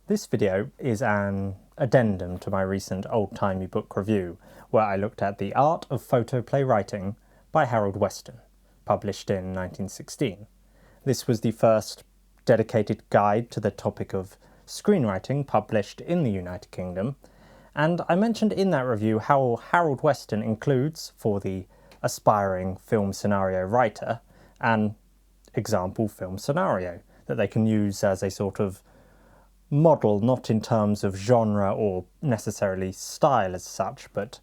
This video is an addendum to my recent Olde Timey Book review, where I looked at The Art of Photoplay Writing by Harold Weston, published in 1916. This was the first dedicated guide to the topic of screenwriting published in the United Kingdom, and I mentioned in that review how Harold Weston includes, for the aspiring film scenario writer, an example film scenario that they can use as a sort of model, not in terms of genre or necessarily style as such, but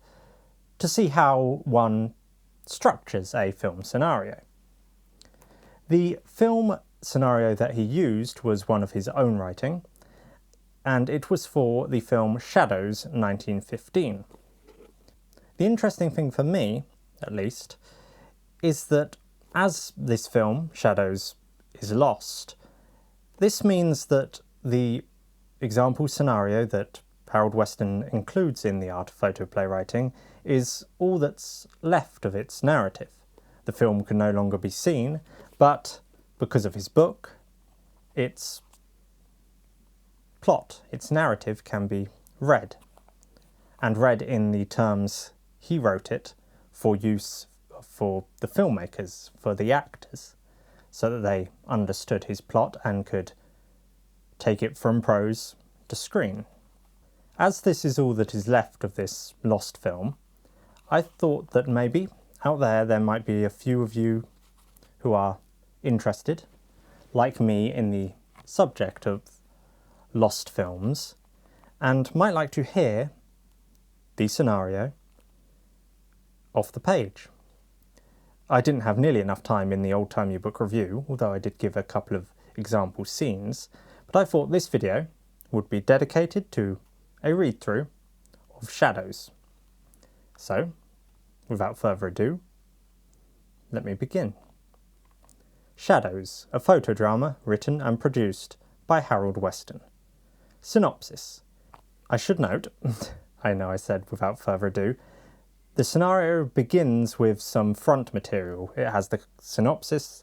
to see how one structures a film scenario. The film scenario that he used was one of his own writing, and it was for the film Shadows 1915. The interesting thing for me, at least, is that as this film, Shadows, is lost, this means that the example scenario that Harold Weston includes in The Art of Photoplay Writing is all that's left of its narrative. The film can no longer be seen, but because of his book, its plot, its narrative can be read, and read in the terms he wrote it for use for the filmmakers, for the actors, so that they understood his plot and could take it from prose to screen. As this is all that is left of this lost film, I thought that maybe out there might be a few of you who are interested, like me, in the subject of lost films, and might like to hear the scenario off the page. I didn't have nearly enough time in the Olde Timey Book review, although I did give a couple of example scenes, but I thought this video would be dedicated to a read-through of Shadows. So, without further ado, let me begin. Shadows, a photodrama written and produced by Harold Weston. Synopsis. I should note, I know I said without further ado, the scenario begins with some front material. It has the synopsis,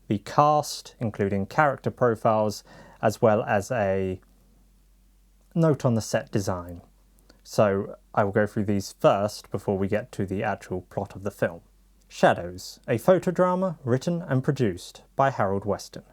the cast, including character profiles, as well as a note on the set design. So I will go through these first before we get to the actual plot of the film. Shadows, a photodrama written and produced by Harold Weston.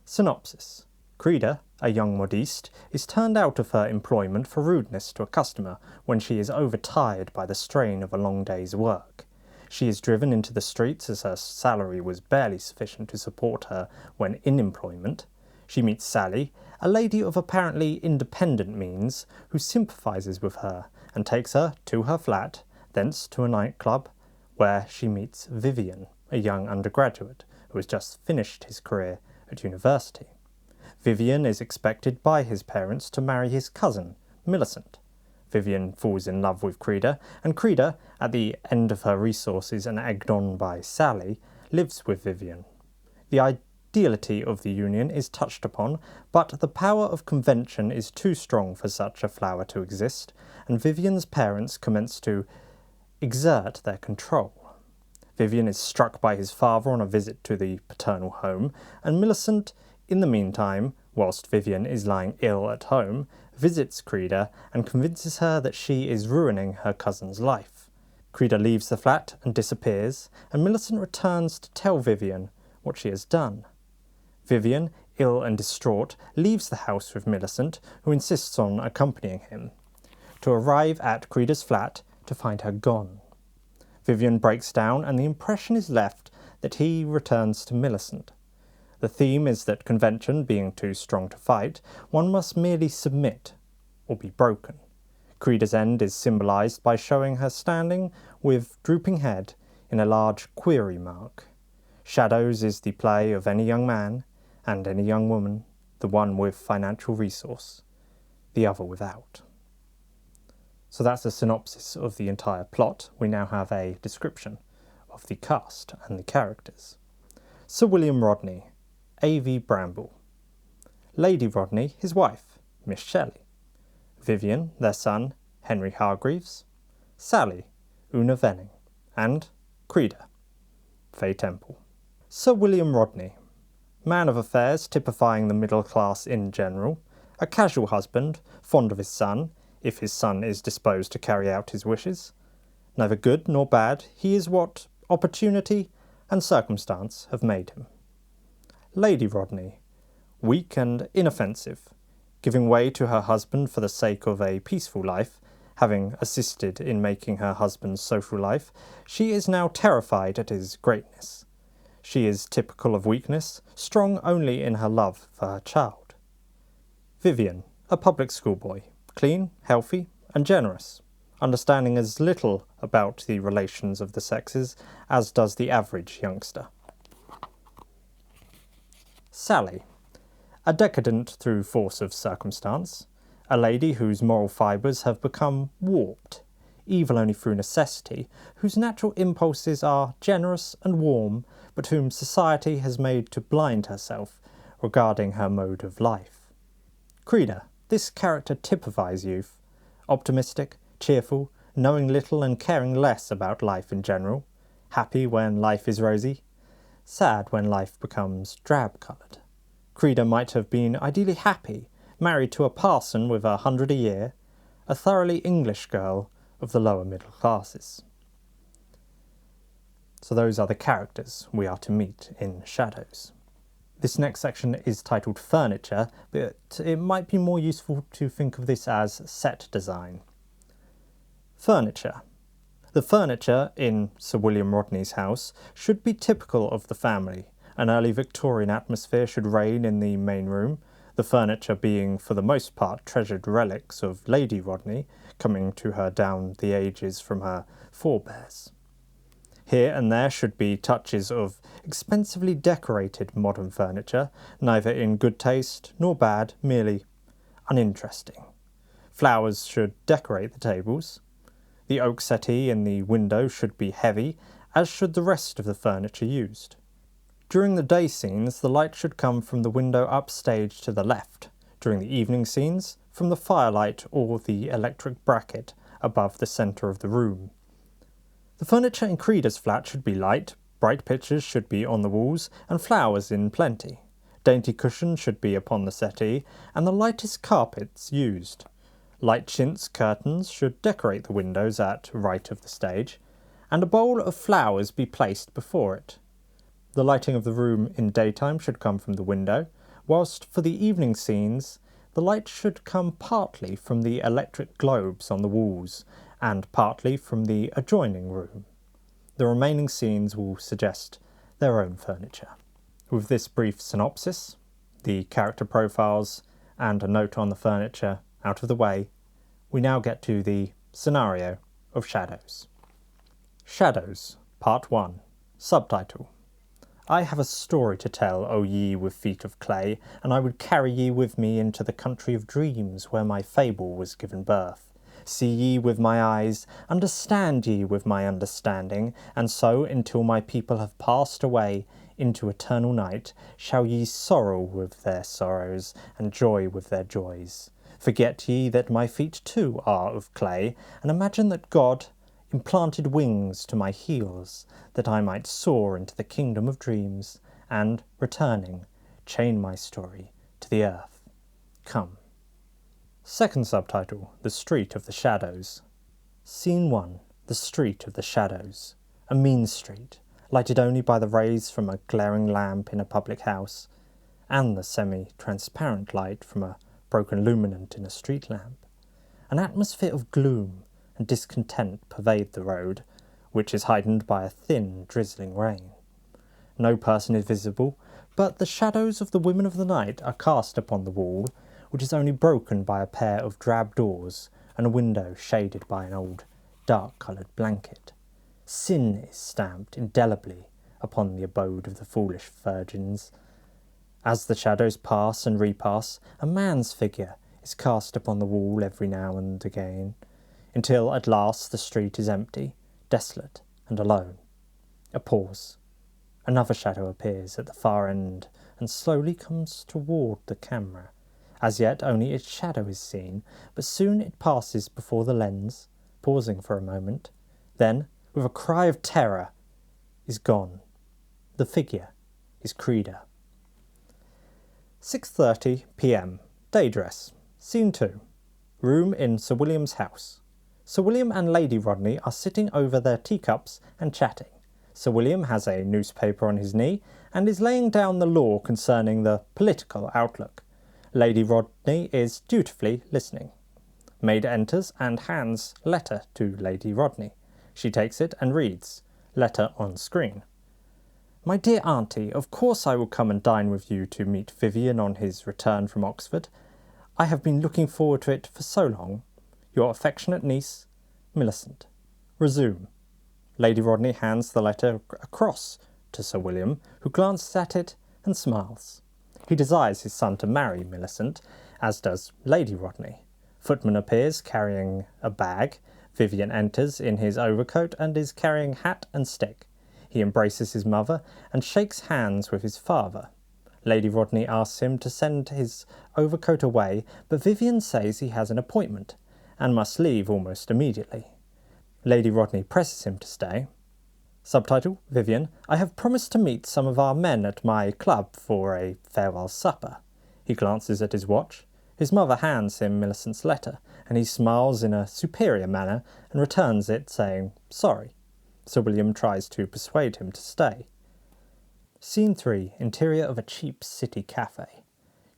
Synopsis. Creda, a young modiste, is turned out of her employment for rudeness to a customer when she is overtired by the strain of a long day's work. She is driven into the streets as her salary was barely sufficient to support her when in employment. She meets Sally, a lady of apparently independent means, who sympathises with her and takes her to her flat, thence to a nightclub, where she meets Vivian, a young undergraduate who has just finished his career at university. Vivian is expected by his parents to marry his cousin, Millicent. Vivian falls in love with Creda, and Creda, at the end of her resources and egged on by Sally, lives with Vivian. The ideality of the union is touched upon, but the power of convention is too strong for such a flower to exist, and Vivian's parents commence to exert their control. Vivian is struck by his father on a visit to the paternal home, and Millicent, in the meantime, whilst Vivian is lying ill at home, visits Creda and convinces her that she is ruining her cousin's life. Creda leaves the flat and disappears, and Millicent returns to tell Vivian what she has done. Vivian, ill and distraught, leaves the house with Millicent, who insists on accompanying him, to arrive at Creda's flat to find her gone. Vivian breaks down, and the impression is left that he returns to Millicent. The theme is that convention being too strong to fight, one must merely submit or be broken. Creda's end is symbolised by showing her standing with drooping head in a large query mark. Shadows is the play of any young man and any young woman, the one with financial resource, the other without. So that's a synopsis of the entire plot. We now have a description of the cast and the characters. Sir William Rodney, A.V. Bramble. Lady Rodney, his wife, Miss Shelley. Vivian, their son, Henry Hargreaves. Sally, Una Venning. And Creda, Fay Temple. Sir William Rodney, man of affairs typifying the middle class in general, A casual husband, fond of his son, if his son is disposed to carry out his wishes. Neither good nor bad, he is what opportunity and circumstance have made him. Lady Rodney, weak and inoffensive, giving way to her husband for the sake of a peaceful life, having assisted in making her husband's social life, she is now terrified at his greatness. She is typical of weakness, strong only in her love for her child. Vivian, a public schoolboy, clean, healthy, and generous, understanding as little about the relations of the sexes as does the average youngster. Sally, a decadent through force of circumstance, a lady whose moral fibres have become warped, evil only through necessity, whose natural impulses are generous and warm, but whom society has made to blind herself regarding her mode of life. Creda, this character typifies youth, optimistic, cheerful, knowing little and caring less about life in general, happy when life is rosy, sad when life becomes drab-coloured. Creda might have been ideally happy, married to a parson with 100 a year, a thoroughly English girl of the lower middle classes. So those are the characters we are to meet in Shadows. This next section is titled Furniture, but it might be more useful to think of this as set design. Furniture. The furniture in Sir William Rodney's house should be typical of the family. An early Victorian atmosphere should reign in the main room, the furniture being for the most part treasured relics of Lady Rodney, coming to her down the ages from her forebears. Here and there should be touches of expensively decorated modern furniture, neither in good taste nor bad, merely uninteresting. Flowers should decorate the tables. The oak settee in the window should be heavy, as should the rest of the furniture used. During the day scenes, the light should come from the window upstage to the left. During the evening scenes, from the firelight or the electric bracket above the centre of the room. The furniture in Creda's flat should be light, bright pictures should be on the walls, and flowers in plenty. Dainty cushions should be upon the settee, and the lightest carpets used. Light chintz curtains should decorate the windows at right of the stage, and a bowl of flowers be placed before it. The lighting of the room in daytime should come from the window, whilst for the evening scenes the light should come partly from the electric globes on the walls, and partly from the adjoining room. The remaining scenes will suggest their own furniture. With this brief synopsis, the character profiles, and a note on the furniture out of the way, we now get to the scenario of Shadows. Shadows, Part 1. Subtitle: I have a story to tell, O ye with feet of clay, and I would carry ye with me into the country of dreams where my fable was given birth. See ye with my eyes, understand ye with my understanding, and so, until my people have passed away into eternal night, shall ye sorrow with their sorrows, and joy with their joys. Forget ye that my feet too are of clay, and imagine that God implanted wings to my heels, that I might soar into the kingdom of dreams, and, returning, chain my story to the earth. Come. Second subtitle: The Street of the Shadows. Scene 1. The Street of the Shadows. A mean street, lighted only by the rays from a glaring lamp in a public house, and the semi-transparent light from a broken luminant in a street lamp. An atmosphere of gloom and discontent pervade the road, which is heightened by a thin, drizzling rain. No person is visible, but the shadows of the women of the night are cast upon the wall, which is only broken by a pair of drab doors and a window shaded by an old, dark-coloured blanket. Sin is stamped indelibly upon the abode of the foolish virgins. As the shadows pass and repass, a man's figure is cast upon the wall every now and again, until at last the street is empty, desolate, and alone. A pause. Another shadow appears at the far end and slowly comes toward the camera. As yet only its shadow is seen, but soon it passes before the lens, pausing for a moment, then, with a cry of terror, is gone. The figure is Creda. 6:30 p.m. Day dress. Scene 2. Room in Sir William's house. Sir William and Lady Rodney are sitting over their teacups and chatting. Sir William has a newspaper on his knee and is laying down the law concerning the political outlook. Lady Rodney is dutifully listening. Maid enters and hands letter to Lady Rodney. She takes it and reads. Letter on screen. My dear Auntie, of course I will come and dine with you to meet Vivian on his return from Oxford. I have been looking forward to it for so long. Your affectionate niece, Millicent. Resume. Lady Rodney hands the letter across to Sir William, who glances at it and smiles. He desires his son to marry Millicent, as does Lady Rodney. Footman appears carrying a bag. Vivian enters in his overcoat and is carrying hat and stick. He embraces his mother and shakes hands with his father. Lady Rodney asks him to send his overcoat away, but Vivian says he has an appointment and must leave almost immediately. Lady Rodney presses him to stay. Subtitle, Vivian, I have promised to meet some of our men at my club for a farewell supper. He glances at his watch. His mother hands him Millicent's letter, and he smiles in a superior manner and returns it, saying, sorry. Sir William tries to persuade him to stay. Scene 3. Interior of a cheap city cafe.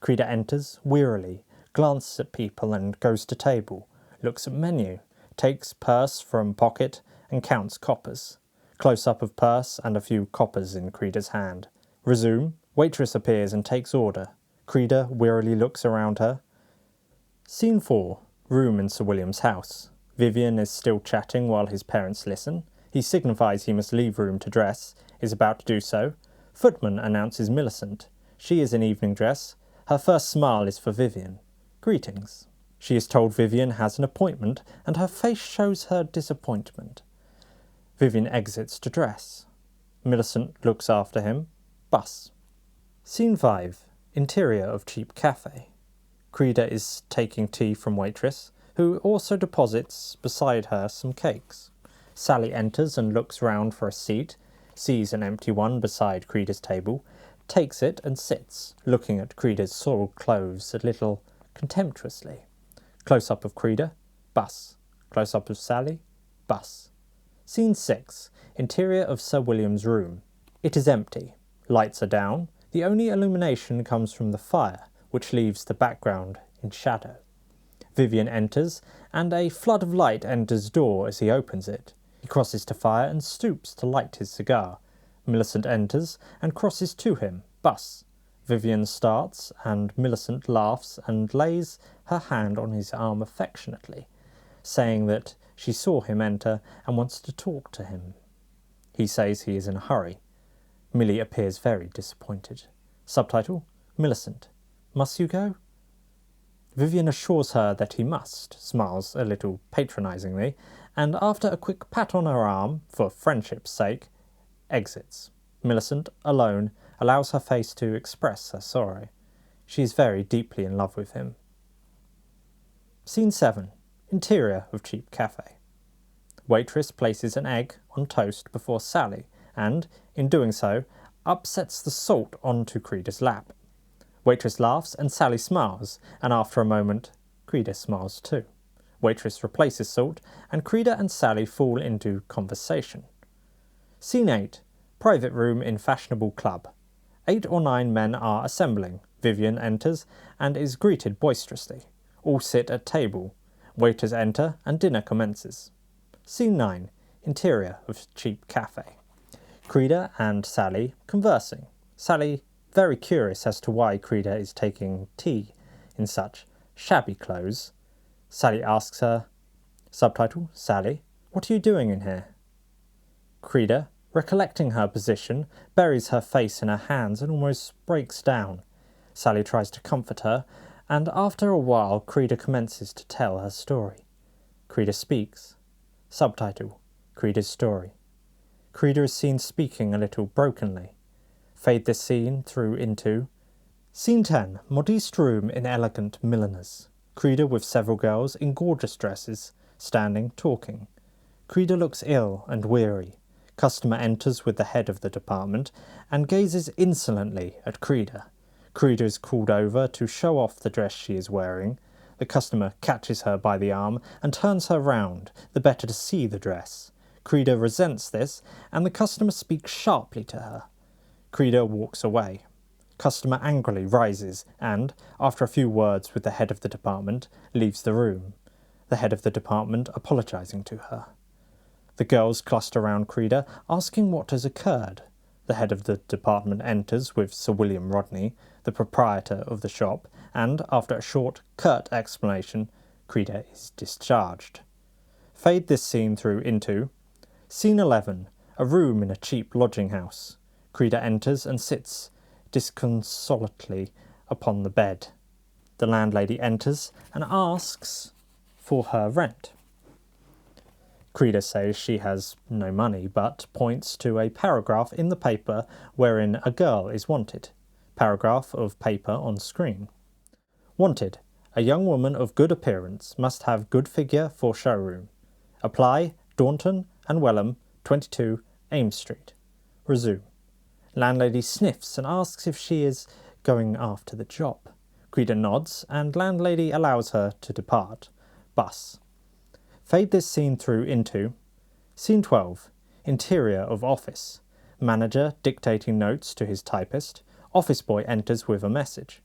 Creda enters, wearily, glances at people and goes to table, looks at menu, takes purse from pocket and counts coppers. Close-up of purse and a few coppers in Creda's hand. Resume. Waitress appears and takes order. Creda wearily looks around her. Scene 4. Room in Sir William's house. Vivian is still chatting while his parents listen. He signifies he must leave room to dress, is about to do so. Footman announces Millicent. She is in evening dress. Her first smile is for Vivian. Greetings. She is told Vivian has an appointment, and her face shows her disappointment. Vivian exits to dress. Millicent looks after him. Bus. Scene 5. Interior of cheap cafe. Creda is taking tea from waitress, who also deposits beside her some cakes. Sally enters and looks round for a seat, sees an empty one beside Creda's table, takes it and sits, looking at Creda's soiled clothes a little contemptuously. Close-up of Creda, bus. Close-up of Sally, bus. Scene 6. Interior of Sir William's room. It is empty. Lights are down. The only illumination comes from the fire, which leaves the background in shadow. Vivian enters, and a flood of light enters door as he opens it. He crosses to fire and stoops to light his cigar. Millicent enters and crosses to him. Bus. Vivian starts, and Millicent laughs and lays her hand on his arm affectionately, saying that she saw him enter and wants to talk to him. He says he is in a hurry. Millie appears very disappointed. Subtitle, Millicent. Must you go? Vivian assures her that he must, smiles a little patronisingly, and after a quick pat on her arm, for friendship's sake, exits. Millicent, alone, allows her face to express her sorrow. She is very deeply in love with him. Scene 7. Interior of cheap cafe. Waitress places an egg on toast before Sally and, in doing so, upsets the salt onto Creda's lap. Waitress laughs and Sally smiles, and after a moment, Creda smiles too. Waitress replaces salt, and Creda and Sally fall into conversation. Scene 8. Private room in fashionable club. 8 or 9 men are assembling. Vivian enters and is greeted boisterously. All sit at table. Waiters enter and dinner commences. Scene 9. Interior of cheap cafe. Creda and Sally conversing. Sally very curious as to why Creda is taking tea in such shabby clothes. Sally asks her, subtitle, Sally, what are you doing in here? Creda, recollecting her position, buries her face in her hands and almost breaks down. Sally tries to comfort her, and after a while Creda commences to tell her story. Creda speaks. Subtitle, Creda's story. Creda is seen speaking a little brokenly. Fade this scene through into Scene 10. Modeste room in elegant milliners. Creda with several girls in gorgeous dresses, standing, talking. Creda looks ill and weary. Customer enters with the head of the department and gazes insolently at Creda. Creda is called over to show off the dress she is wearing. The customer catches her by the arm and turns her round, the better to see the dress. Creda resents this, and the customer speaks sharply to her. Creda walks away. Customer angrily rises and, after a few words with the head of the department, leaves the room, the head of the department apologising to her. The girls cluster round Creda, asking what has occurred. The head of the department enters with Sir William Rodney, the proprietor of the shop, and, after a short, curt explanation, Creda is discharged. Fade this scene through into Scene 11, a room in a cheap lodging-house. Creda enters and sits disconsolately upon the bed. The landlady enters and asks for her rent. Creda says she has no money, but points to a paragraph in the paper wherein a girl is wanted. Paragraph of paper on screen. Wanted. A young woman of good appearance, must have good figure for showroom. Apply Daunton and Welham, 22 Ames Street. Resume. Landlady sniffs and asks if she is going after the job. Creda nods, and landlady allows her to depart. Bus. Fade this scene through into Scene 12. Interior of office. Manager dictating notes to his typist. Office boy enters with a message.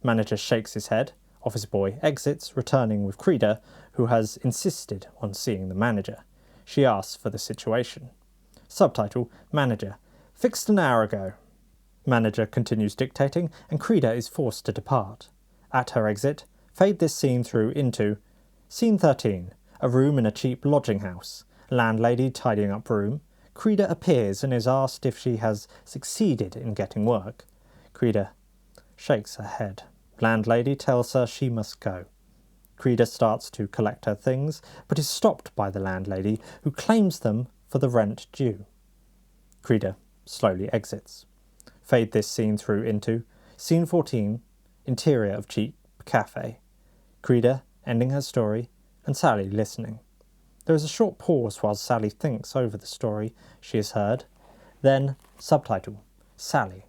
Manager shakes his head. Office boy exits, returning with Creda, who has insisted on seeing the manager. She asks for the situation. Subtitle. Manager. Fixed an hour ago. Manager continues dictating, and Creda is forced to depart. At her exit, fade this scene through into Scene 13. A room in a cheap lodging-house. Landlady tidying up room. Creda appears and is asked if she has succeeded in getting work. Creda shakes her head. Landlady tells her she must go. Creda starts to collect her things, but is stopped by the landlady, who claims them for the rent due. Creda slowly exits. Fade this scene through into Scene 14, interior of cheap cafe. Creda ending her story, and Sally listening. There is a short pause while Sally thinks over the story she has heard. Then, subtitle, Sally.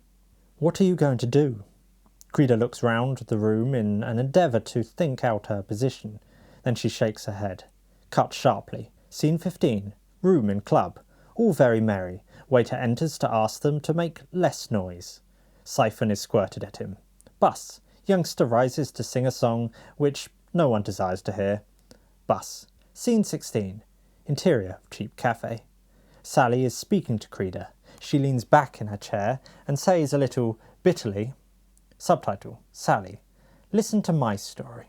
What are you going to do? Creda looks round the room in an endeavour to think out her position. Then she shakes her head. Cut sharply. Scene 15, room in club. All very merry. Waiter enters to ask them to make less noise. Siphon is squirted at him. Bus. Youngster rises to sing a song which no one desires to hear. Bus. Scene 16. Interior of cheap cafe. Sally is speaking to Creda. She leans back in her chair and says a little bitterly, subtitle, Sally, listen to my story.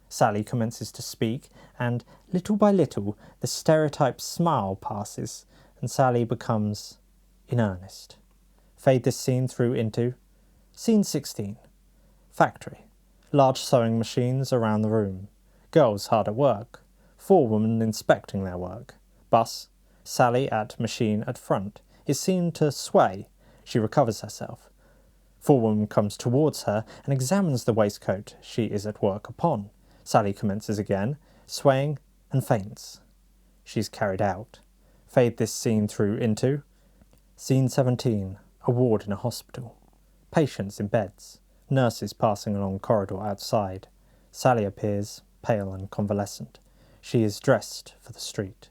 Sally commences to speak, and little by little the stereotype smile passes, and Sally becomes in earnest. Fade this scene through into Scene 16. Factory. Large sewing machines around the room. Girls hard at work. 4 women inspecting their work. Bus. Sally at machine at front is seen to sway. She recovers herself. 4 women comes towards her and examines the waistcoat she is at work upon. Sally commences again, swaying and faints. She is carried out. Fade this scene through into Scene 17. A ward in a hospital. Patients in beds. Nurses passing along corridor outside. Sally appears, pale and convalescent. She is dressed for the street.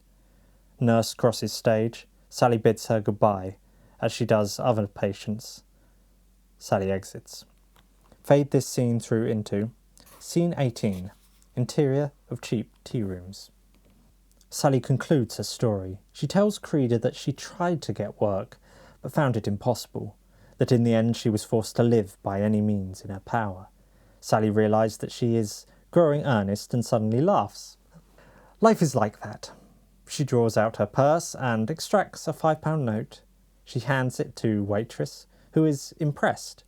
Nurse crosses stage. Sally bids her goodbye, as she does other patients. Sally exits. Fade this scene through into Scene 18. Interior of cheap tea rooms. Sally concludes her story. She tells Creda that she tried to get work, but found it impossible, that in the end she was forced to live by any means in her power. Sally realised that she is growing earnest and suddenly laughs. Life is like that. She draws out her purse and extracts a £5 note. She hands it to waitress, who is impressed.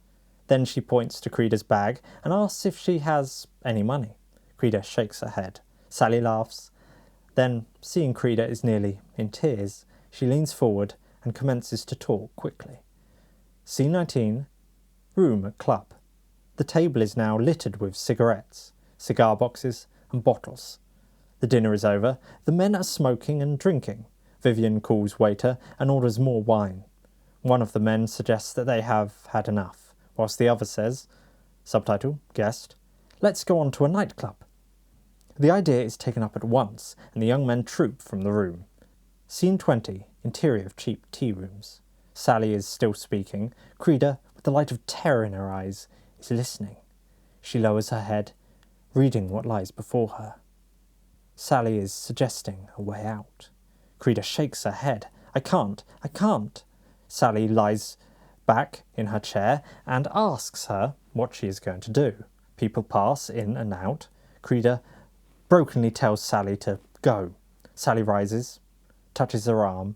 Then she points to Creda's bag and asks if she has any money. Creda shakes her head. Sally laughs. Then, seeing Creda is nearly in tears, she leans forward and commences to talk quickly. Scene 19. Room at club. The table is now littered with cigarettes, cigar boxes and bottles. The dinner is over. The men are smoking and drinking. Vivian calls waiter and orders more wine. One of the men suggests that they have had enough, whilst the other says, Subtitle, guest, let's go on to a nightclub. The idea is taken up at once, and the young men troop from the room. Scene 20, interior of cheap tea rooms. Sally is still speaking. Creda, with the light of terror in her eyes, is listening. She lowers her head, reading what lies before her. Sally is suggesting a way out. Creda shakes her head. I can't. Sally lies back in her chair and asks her what she is going to do. People pass in and out. Creda brokenly tells Sally to go. Sally rises, touches her arm.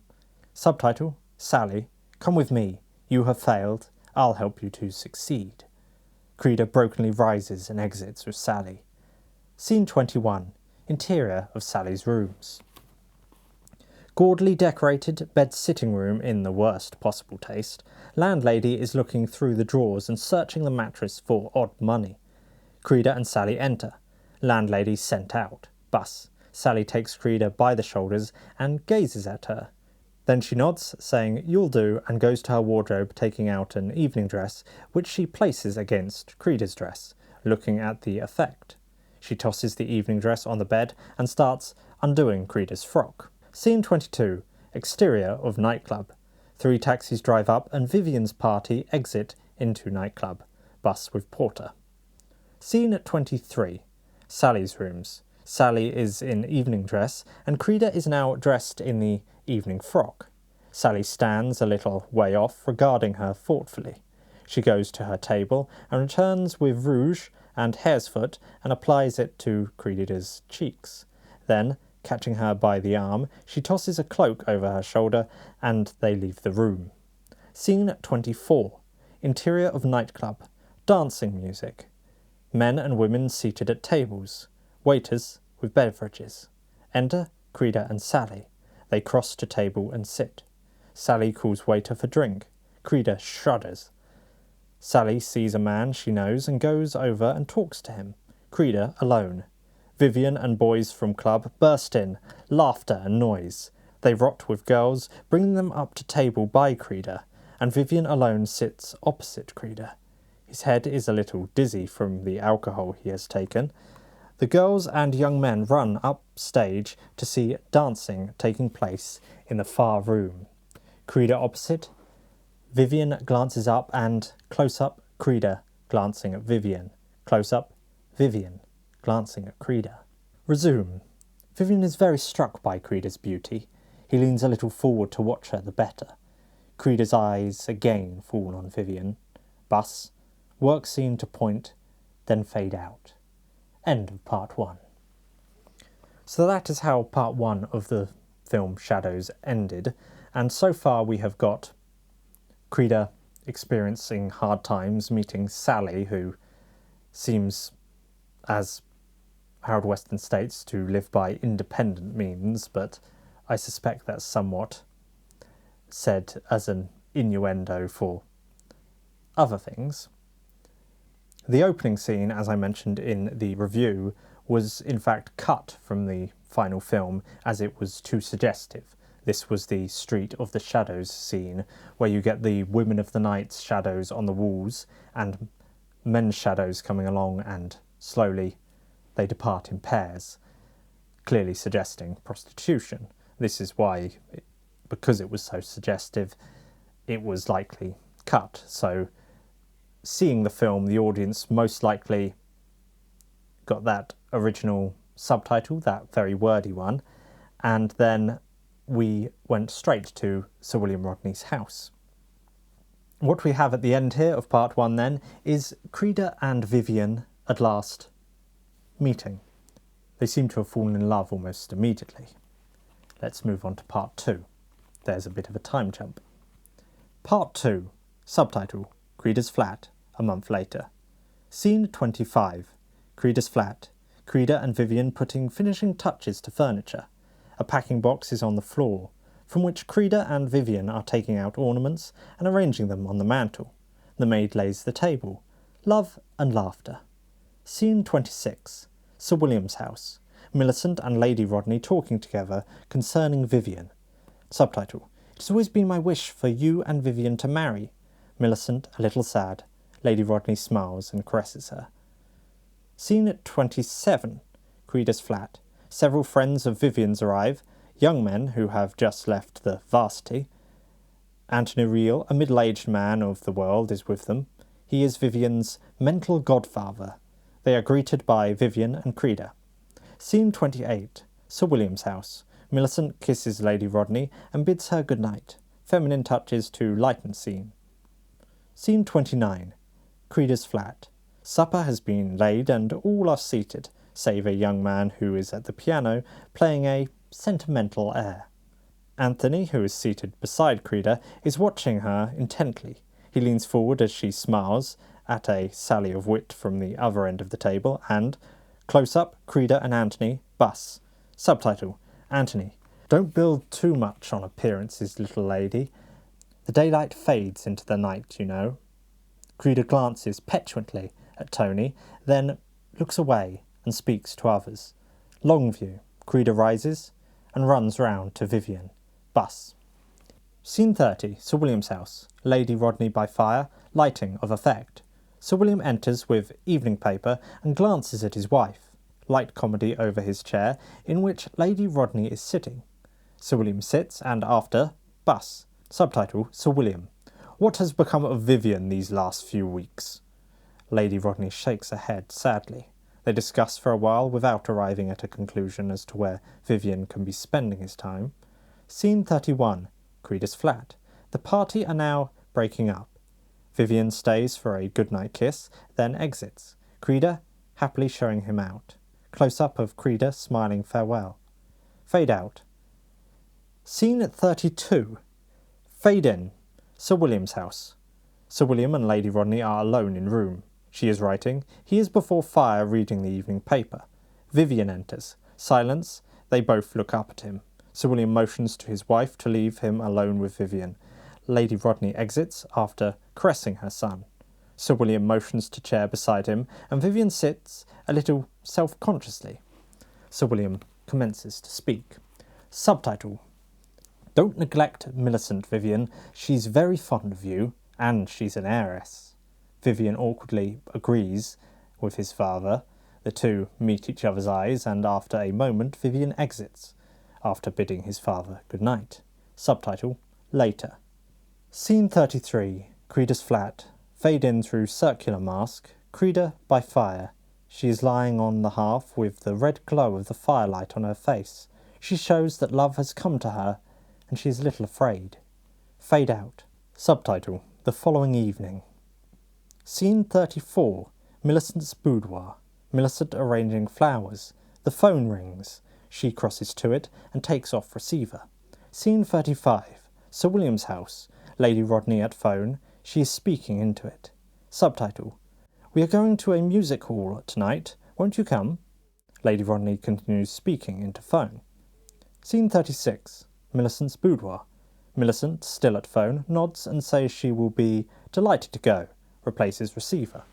Subtitle, Sally, come with me. You have failed. I'll help you to succeed. Creda brokenly rises and exits with Sally. Scene 21. Interior of Sally's rooms. Gaudily decorated bed-sitting room in the worst possible taste. Landlady is looking through the drawers and searching the mattress for odd money. Creda and Sally enter. Landlady sent out. Bus. Sally takes Creda by the shoulders and gazes at her. Then she nods, saying, you'll do, and goes to her wardrobe, taking out an evening dress, which she places against Creda's dress, looking at the effect. She tosses the evening dress on the bed and starts undoing Creda's frock. Scene 22. Exterior of nightclub. 3 taxis drive up and Vivian's party exit into nightclub. Bus with porter. Scene 23. Sally's rooms. Sally is in evening dress and Creda is now dressed in the evening frock. Sally stands a little way off, regarding her thoughtfully. She goes to her table and returns with rouge and hare's foot and applies it to Creda's cheeks. Then, catching her by the arm, she tosses a cloak over her shoulder and they leave the room. Scene 24. Interior of nightclub. Dancing music. Men and women seated at tables. Waiters with beverages. Enter Creda and Sally. They cross to table and sit. Sally calls waiter for drink. Creda shudders. Sally sees a man she knows and goes over and talks to him. Creda alone. Vivian and boys from club burst in, laughter and noise. They rot with girls, bringing them up to table by Creda, and Vivian alone sits opposite Creda. His head is a little dizzy from the alcohol he has taken. The girls and young men run up stage to see dancing taking place in the far room. Creda opposite. Vivian glances up and close-up Creda glancing at Vivian. Close-up Vivian glancing at Creda. Resume. Vivian is very struck by Creda's beauty. He leans a little forward to watch her the better. Creda's eyes again fall on Vivian. Bus. Work scene to point, then fade out. End of part 1. So that is how part 1 of the film Shadows ended, and so far we have got Creda experiencing hard times, meeting Sally, who seems, as Harold Weston states, to live by independent means, but I suspect that's somewhat said as an innuendo for other things. The opening scene, as I mentioned in the review, was in fact cut from the final film as it was too suggestive. This was the Street of the Shadows scene, where you get the Women of the Night's shadows on the walls and men's shadows coming along, and slowly they depart in pairs, clearly suggesting prostitution. This is why, because it was so suggestive, it was likely cut. So seeing the film, the audience most likely got that original subtitle, that very wordy one, and then we went straight to Sir William Rodney's house. What we have at the end here of part 1 then is Creda and Vivian at last meeting. They seem to have fallen in love almost immediately. Let's move on to part 2. There's a bit of a time jump. Part 2. Subtitle, Creda's flat, a month later. Scene 25. Creda's flat. Creda and Vivian putting finishing touches to furniture. A packing box is on the floor, from which Creda and Vivian are taking out ornaments and arranging them on the mantel. The maid lays the table. Love and laughter. Scene 26. Sir William's house. Millicent and Lady Rodney talking together concerning Vivian. Subtitle, it has always been my wish for you and Vivian to marry. Millicent, a little sad. Lady Rodney smiles and caresses her. Scene at 27. Creda's flat. Several friends of Vivian's arrive, young men who have just left the varsity. Anthony Reel, a middle-aged man of the world, is with them. He is Vivian's mental godfather. They are greeted by Vivian and Creda. Scene 28. Sir William's house. Millicent kisses Lady Rodney and bids her good night. Feminine touches to lighten scene. Scene 29. Creda's flat. Supper has been laid and all are seated, save a young man who is at the piano playing a sentimental air. Anthony, who is seated beside Creda, is watching her intently. He leans forward as she smiles at a sally of wit from the other end of the table and, close up, Creda and Anthony bus. Subtitle: Anthony: Don't build too much on appearances, little lady. The daylight fades into the night, you know. Creda glances petulantly at Tony, then looks away and speaks to others. Long view. Creda rises and runs round to Vivian. Bus. Scene 30. Sir William's house. Lady Rodney by fire. Lighting of effect. Sir William enters with evening paper and glances at his wife. Light comedy over his chair, in which Lady Rodney is sitting. Sir William sits, and after, bus. Subtitle: Sir William: What has become of Vivian these last few weeks? Lady Rodney shakes her head sadly. They discuss for a while without arriving at a conclusion as to where Vivian can be spending his time. Scene 31. Creda's flat. The party are now breaking up. Vivian stays for a goodnight kiss, then exits. Creda happily showing him out. Close-up of Creda smiling farewell. Fade out. Scene 32. Fade in. Sir William's house. Sir William and Lady Rodney are alone in room. She is writing. He is before fire reading the evening paper. Vivian enters. Silence. They both look up at him. Sir William motions to his wife to leave him alone with Vivian. Lady Rodney exits after caressing her son. Sir William motions to chair beside him, and Vivian sits a little self-consciously. Sir William commences to speak. Subtitle: Don't neglect Millicent, Vivian. She's very fond of you, and she's an heiress. Vivian awkwardly agrees with his father. The two meet each other's eyes, and after a moment Vivian exits, after bidding his father good night. Subtitle: Later. Scene 33. Creda's flat. Fade in through circular mask. Creda by fire. She is lying on the hearth with the red glow of the firelight on her face. She shows that love has come to her, and she is a little afraid. Fade out. Subtitle: The following evening. Scene 34. Millicent's boudoir. Millicent arranging flowers. The phone rings. She crosses to it and takes off receiver. Scene 35. Sir William's house. Lady Rodney at phone. She is speaking into it. Subtitle: We are going to a music hall tonight. Won't you come? Lady Rodney continues speaking into phone. Scene 36. Millicent's boudoir. Millicent, still at phone, nods and says she will be delighted to go. Replaces receiver.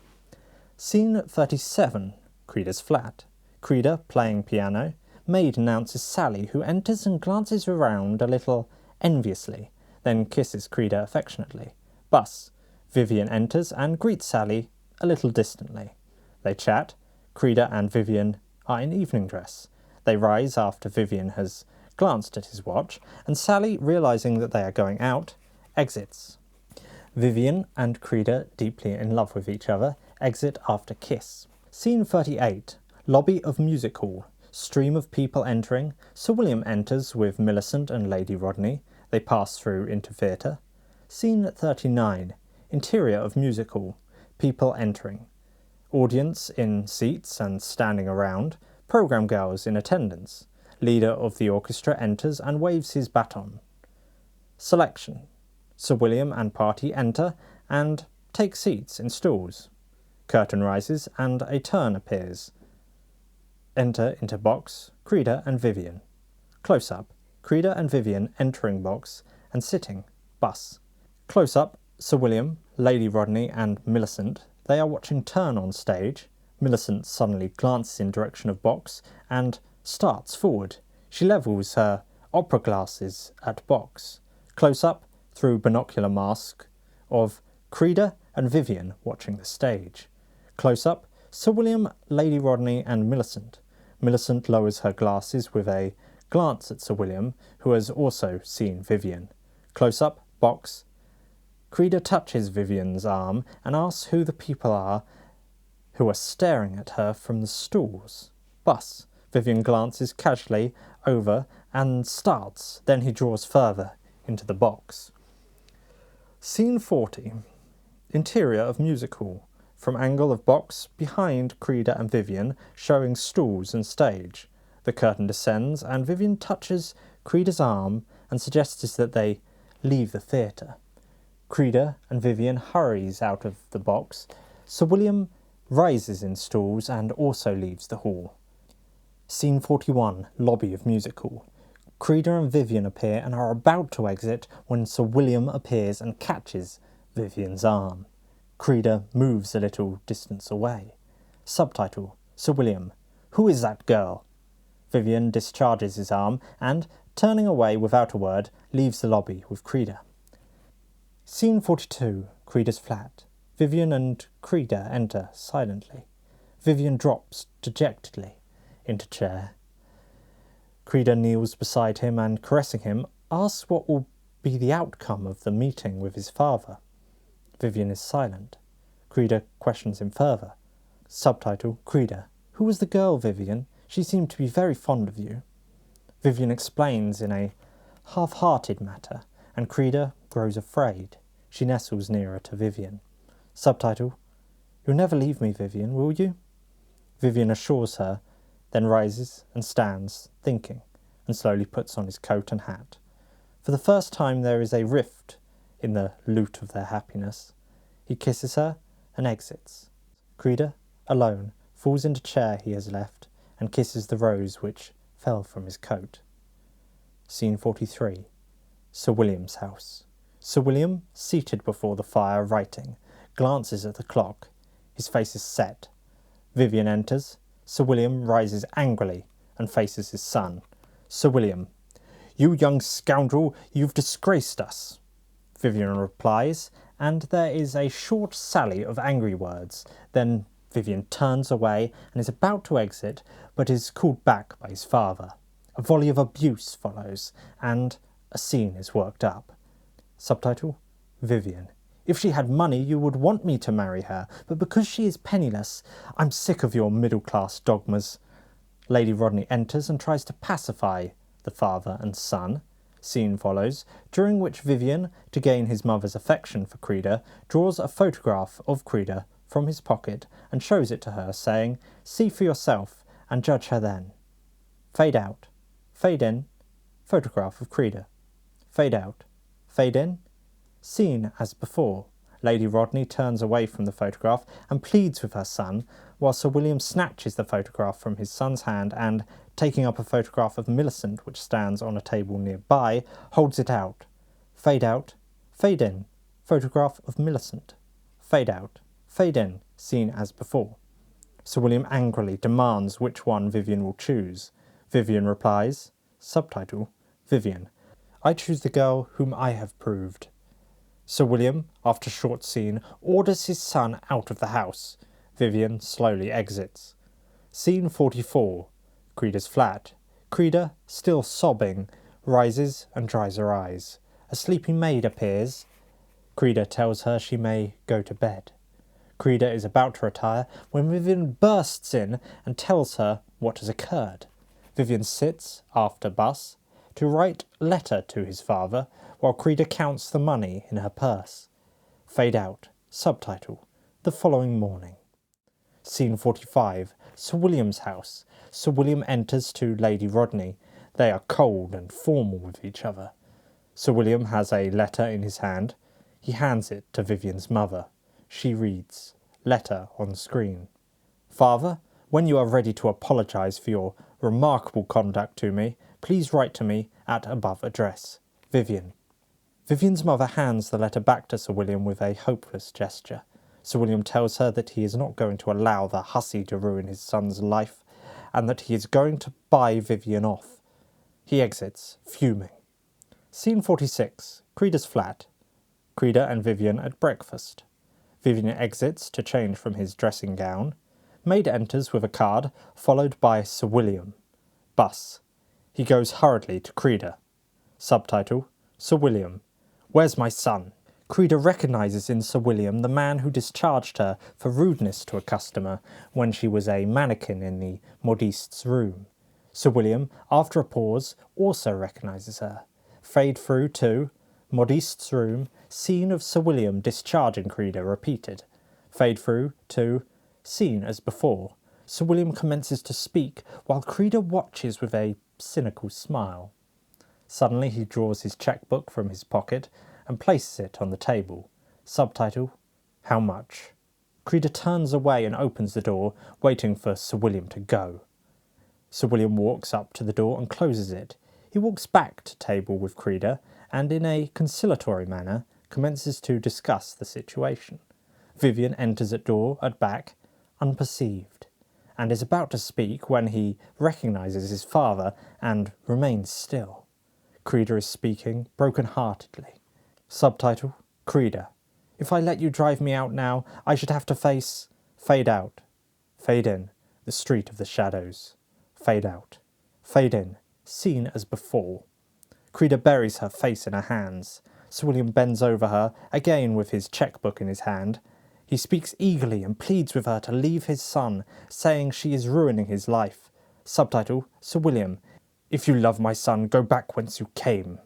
Scene 37. Creda's flat. Creda playing piano. Maid announces Sally, who enters and glances around a little enviously, then kisses Creda affectionately. Bus. Vivian enters and greets Sally a little distantly. They chat. Creda and Vivian are in evening dress. They rise after Vivian has glanced at his watch, and Sally, realising that they are going out, exits. Vivian and Creda, deeply in love with each other, exit after kiss. Scene 38. Lobby of music hall. Stream of people entering. Sir William enters with Millicent and Lady Rodney. They pass through into theatre. Scene 39. Interior of music hall. People entering. Audience in seats and standing around. Programme girls in attendance. Leader of the orchestra enters and waves his baton. Selection. Sir William and party enter and take seats in stools. Curtain rises and a turn appears. Enter into box, Creda and Vivian. Close-up, Creda and Vivian entering box and sitting, bus. Close-up, Sir William, Lady Rodney and Millicent. They are watching turn on stage. Millicent suddenly glances in direction of box and starts forward. She levels her opera glasses at box. Close-up, through binocular mask, of Creda and Vivian watching the stage. Close up, Sir William, Lady Rodney and Millicent. Millicent lowers her glasses with a glance at Sir William, who has also seen Vivian. Close up, box. Creda touches Vivian's arm and asks who the people are who are staring at her from the stalls. Bus. Vivian glances casually over and starts, then he draws further into the box. Scene 40. Interior of music hall. From angle of box, behind Creda and Vivian, showing stalls and stage. The curtain descends and Vivian touches Creda's arm and suggests that they leave the theatre. Creda and Vivian hurries out of the box. Sir William rises in stalls and also leaves the hall. Scene 41. Lobby of music hall. Creda and Vivian appear and are about to exit when Sir William appears and catches Vivian's arm. Creda moves a little distance away. Subtitle. Sir William. Who is that girl? Vivian discharges his arm and, turning away without a word, leaves the lobby with Creda. Scene 42. Creda's flat. Vivian and Creda enter silently. Vivian drops dejectedly into chair. Creda kneels beside him and, caressing him, asks what will be the outcome of the meeting with his father. Vivian is silent. Creda questions him further. Subtitle. Creda. Who was the girl, Vivian? She seemed to be very fond of you. Vivian explains in a half-hearted manner, and Creda grows afraid. She nestles nearer to Vivian. Subtitle. You'll never leave me, Vivian, will you? Vivian assures her, then rises and stands, thinking, and slowly puts on his coat and hat. For the first time there is a rift in the lute of their happiness. He kisses her and exits. Creda, alone, falls into chair he has left and kisses the rose which fell from his coat. Scene 43. Sir William's house. Sir William, seated before the fire writing, glances at the clock. His face is set. Vivian enters. Sir William rises angrily and faces his son. Sir William. You young scoundrel, you've disgraced us. Vivian replies, and there is a short sally of angry words. Then Vivian turns away and is about to exit, but is called back by his father. A volley of abuse follows, and a scene is worked up. Subtitle. Vivian. If she had money, you would want me to marry her, but because she is penniless, I'm sick of your middle-class dogmas. Lady Rodney enters and tries to pacify the father and son. Scene follows, during which Vivian, to gain his mother's affection for Creda, draws a photograph of Creda from his pocket and shows it to her, saying, "See for yourself and judge her then." Fade out. Fade in. Photograph of Creda. Fade out. Fade in. Scene as before. Lady Rodney turns away from the photograph and pleads with her son, while Sir William snatches the photograph from his son's hand and, taking up a photograph of Millicent which stands on a table nearby, holds it out. Fade out. Fade in. Photograph of Millicent. Fade out. Fade in. Scene as before. Sir William angrily demands which one Vivian will choose. Vivian replies. Subtitle. Vivian. I choose the girl whom I have proved. Sir William, after a short scene, orders his son out of the house. Vivian slowly exits. Scene 44. Creda's flat. Creda, still sobbing, rises and dries her eyes. A sleeping maid appears. Creda tells her she may go to bed. Creda is about to retire when Vivian bursts in and tells her what has occurred. Vivian sits, after bus, to write letter to his father, while Creda counts the money in her purse. Fade out. Subtitle. The following morning. Scene 45. Sir William's house. Sir William enters to Lady Rodney. They are cold and formal with each other. Sir William has a letter in his hand. He hands it to Vivian's mother. She reads. Letter on screen. Father, when you are ready to apologise for your remarkable conduct to me, please write to me at above address. Vivian. Vivian's mother hands the letter back to Sir William with a hopeless gesture. Sir William tells her that he is not going to allow the hussy to ruin his son's life, and that he is going to buy Vivian off. He exits, fuming. Scene 46. Creda's flat. Creda and Vivian at breakfast. Vivian exits to change from his dressing gown. Maid enters with a card, followed by Sir William. Bus. He goes hurriedly to Creda. Subtitle: Sir William. Where's my son? Creda recognises in Sir William the man who discharged her for rudeness to a customer when she was a mannequin in the modiste's room. Sir William, after a pause, also recognises her. Fade through to modiste's room, scene of Sir William discharging Creda repeated. Fade through to scene as before. Sir William commences to speak while Creda watches with a cynical smile. Suddenly he draws his chequebook from his pocket and places it on the table. Subtitle: How much? Creda turns away and opens the door, waiting for Sir William to go. Sir William walks up to the door and closes it. He walks back to table with Creda and, in a conciliatory manner, commences to discuss the situation. Vivian enters at door at back, unperceived, and is about to speak when he recognises his father and remains still. Creda is speaking broken-heartedly. Subtitle: Creda. If I let you drive me out now, I should have to face... Fade out. Fade in. The street of the shadows. Fade out. Fade in. Scene as before. Creda buries her face in her hands. Sir William bends over her, again with his chequebook in his hand. He speaks eagerly and pleads with her to leave his son, saying she is ruining his life. Subtitle: Sir William. If you love my son, go back whence you came.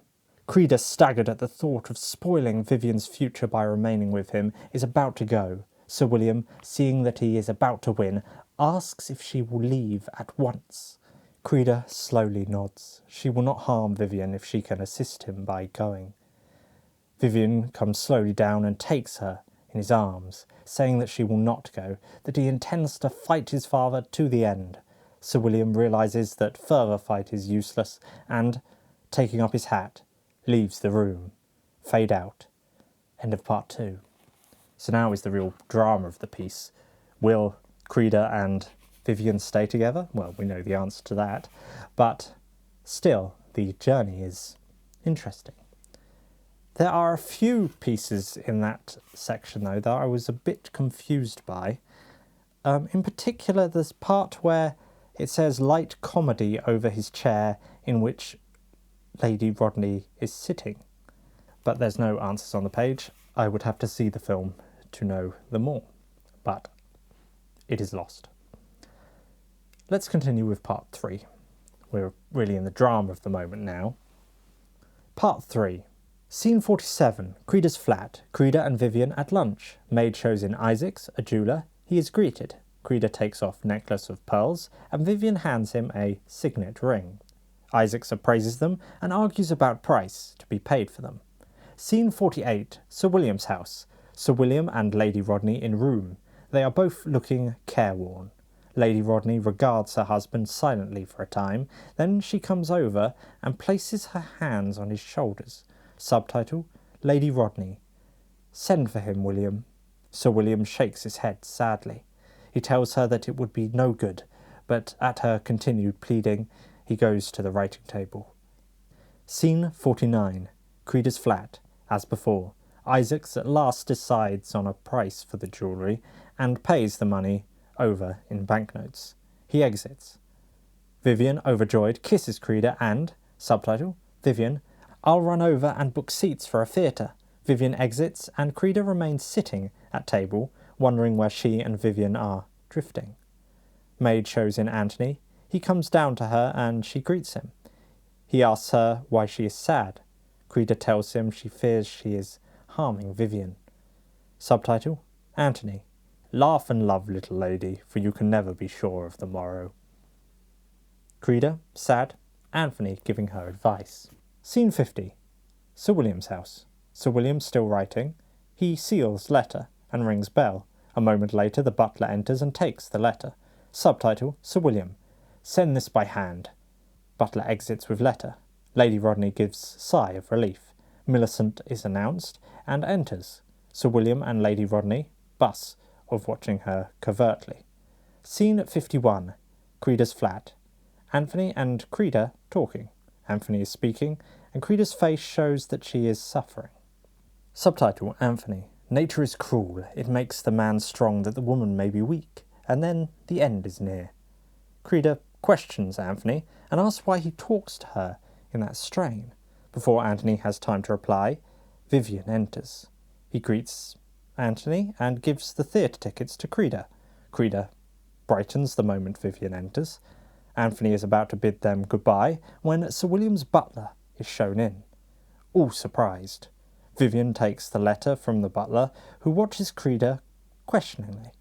Creda, staggered at the thought of spoiling Vivian's future by remaining with him, is about to go. Sir William, seeing that he is about to win, asks if she will leave at once. Creda slowly nods. She will not harm Vivian if she can assist him by going. Vivian comes slowly down and takes her in his arms, saying that she will not go, that he intends to fight his father to the end. Sir William realises that further fight is useless and, taking up his hat, leaves the room. Fade out. End of part 2. So now is the real drama of the piece. Will Creda and Vivian stay together? Well, we know the answer to that, but still, the journey is interesting. There are a few pieces in that section, though, that I was a bit confused by. In particular, there's part where it says light comedy over his chair in which Lady Rodney is sitting. But there's no answers on the page. I would have to see the film to know them more. But it is lost. Let's continue with part 3. We're really in the drama of the moment now. Part 3. Scene 47. Creda's flat. Creda and Vivian at lunch. Maid shows in Isaacs, a jeweller. He is greeted. Creda takes off necklace of pearls, and Vivian hands him a signet ring. Isaacs appraises them and argues about price to be paid for them. Scene 48. Sir William's house. Sir William and Lady Rodney in room. They are both looking careworn. Lady Rodney regards her husband silently for a time, then she comes over and places her hands on his shoulders. Subtitle: Lady Rodney. Send for him, William. Sir William shakes his head sadly. He tells her that it would be no good, but at her continued pleading, he goes to the writing table. Scene 49. Creda's flat. As before, Isaacs at last decides on a price for the jewellery and pays the money over in banknotes. He exits. Vivian, overjoyed, kisses Creda and, subtitle, Vivian, I'll run over and book seats for a theatre. Vivian exits and Creda remains sitting at table, wondering where she and Vivian are drifting. Maid shows in Anthony. He comes down to her and she greets him. He asks her why she is sad. Creda tells him she fears she is harming Vivian. Subtitle: Anthony. Laugh and love, little lady, for you can never be sure of the morrow. Creda, sad. Anthony giving her advice. Scene 50. Sir William's house. Sir William still writing. He seals letter and rings bell. A moment later the butler enters and takes the letter. Subtitle: Sir William. Send this by hand. Butler exits with letter. Lady Rodney gives sigh of relief. Millicent is announced and enters. Sir William and Lady Rodney, bus, of watching her covertly. Scene 51. Creda's flat. Anthony and Creda talking. Anthony is speaking, and Creda's face shows that she is suffering. Subtitle: Anthony. Nature is cruel, it makes the man strong that the woman may be weak, and then the end is near. Creda questions Anthony and asks why he talks to her in that strain. Before Anthony has time to reply, Vivian enters. He greets Anthony and gives the theatre tickets to Creda. Creda brightens the moment Vivian enters. Anthony is about to bid them goodbye when Sir William's butler is shown in. All surprised, Vivian takes the letter from the butler, who watches Creda questioningly.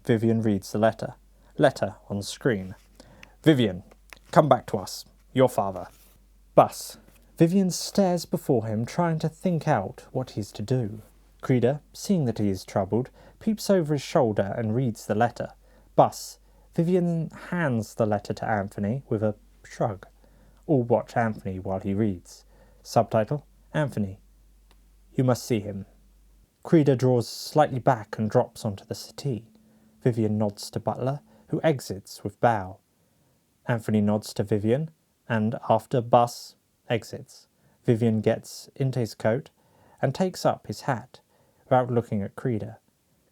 Vivian reads the letter. Letter on screen. Vivian, come back to us. Your father. Bus. Vivian stares before him, trying to think out what he is to do. Creda, seeing that he is troubled, peeps over his shoulder and reads the letter. Bus. Vivian hands the letter to Anthony with a shrug. All watch Anthony while he reads. Subtitle. Anthony. You must see him. Creda draws slightly back and drops onto the settee. Vivian nods to butler, who exits with bow. Anthony nods to Vivian, and after Bus exits, Vivian gets into his coat and takes up his hat, without looking at Creda.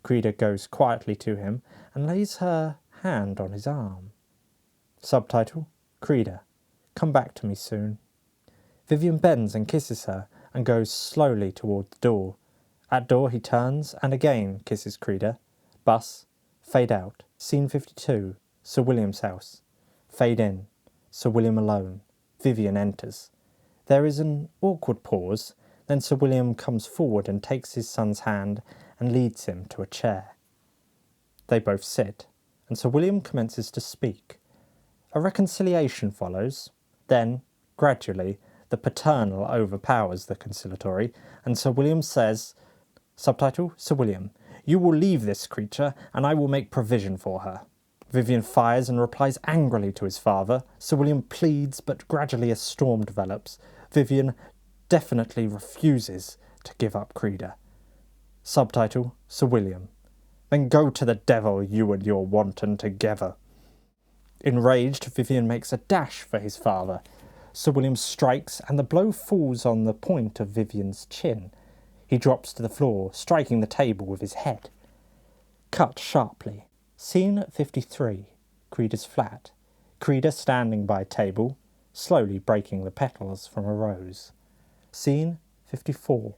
Creda goes quietly to him and lays her hand on his arm. Subtitle. Creda. Come back to me soon. Vivian bends and kisses her and goes slowly toward the door. At door he turns and again kisses Creda. Bus. Fade out. Scene 52. Sir William's house. Fade in. Sir William alone. Vivian enters. There is an awkward pause, then Sir William comes forward and takes his son's hand and leads him to a chair. They both sit, and Sir William commences to speak. A reconciliation follows. Then, gradually, the paternal overpowers the conciliatory, and Sir William says, Subtitle. Sir William, you will leave this creature, and I will make provision for her. Vivian fires and replies angrily to his father. Sir William pleads, but gradually a storm develops. Vivian definitely refuses to give up Creda. Subtitle. Sir William. Then go to the devil, you and your wanton together. Enraged, Vivian makes a dash for his father. Sir William strikes, and the blow falls on the point of Vivian's chin. He drops to the floor, striking the table with his head. Cut sharply. Scene 53. Creda's flat. Creda standing by table, slowly breaking the petals from a rose. Scene 54.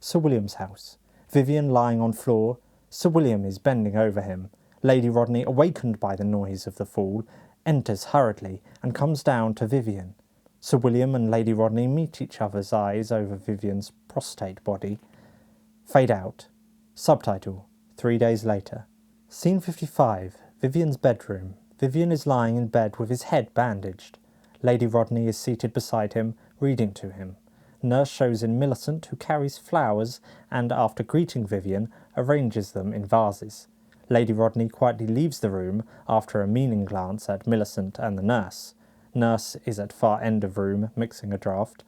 Sir William's house. Vivian lying on floor. Sir William is bending over him. Lady Rodney, awakened by the noise of the fall, enters hurriedly and comes down to Vivian. Sir William and Lady Rodney meet each other's eyes over Vivian's prostrate body. Fade out. Subtitle. 3 days later. Scene 55. Vivian's bedroom. Vivian is lying in bed with his head bandaged. Lady Rodney is seated beside him, reading to him. Nurse shows in Millicent, who carries flowers and, after greeting Vivian, arranges them in vases. Lady Rodney quietly leaves the room after a meaning glance at Millicent and the nurse. Nurse is at far end of room, mixing a draught.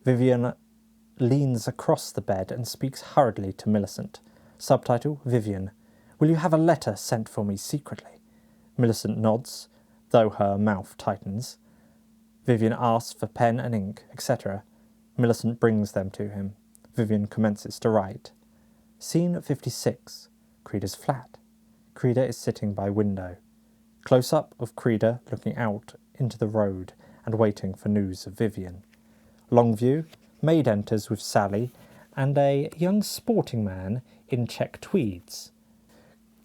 Vivian leans across the bed and speaks hurriedly to Millicent. Subtitle. Vivian. Will you have a letter sent for me secretly? Millicent nods, though her mouth tightens. Vivian asks for pen and ink, etc. Millicent brings them to him. Vivian commences to write. Scene 56. Creda's flat. Creda is sitting by window. Close-up of Creda looking out into the road and waiting for news of Vivian. Long view. Maid enters with Sally and a young sporting man in check tweeds.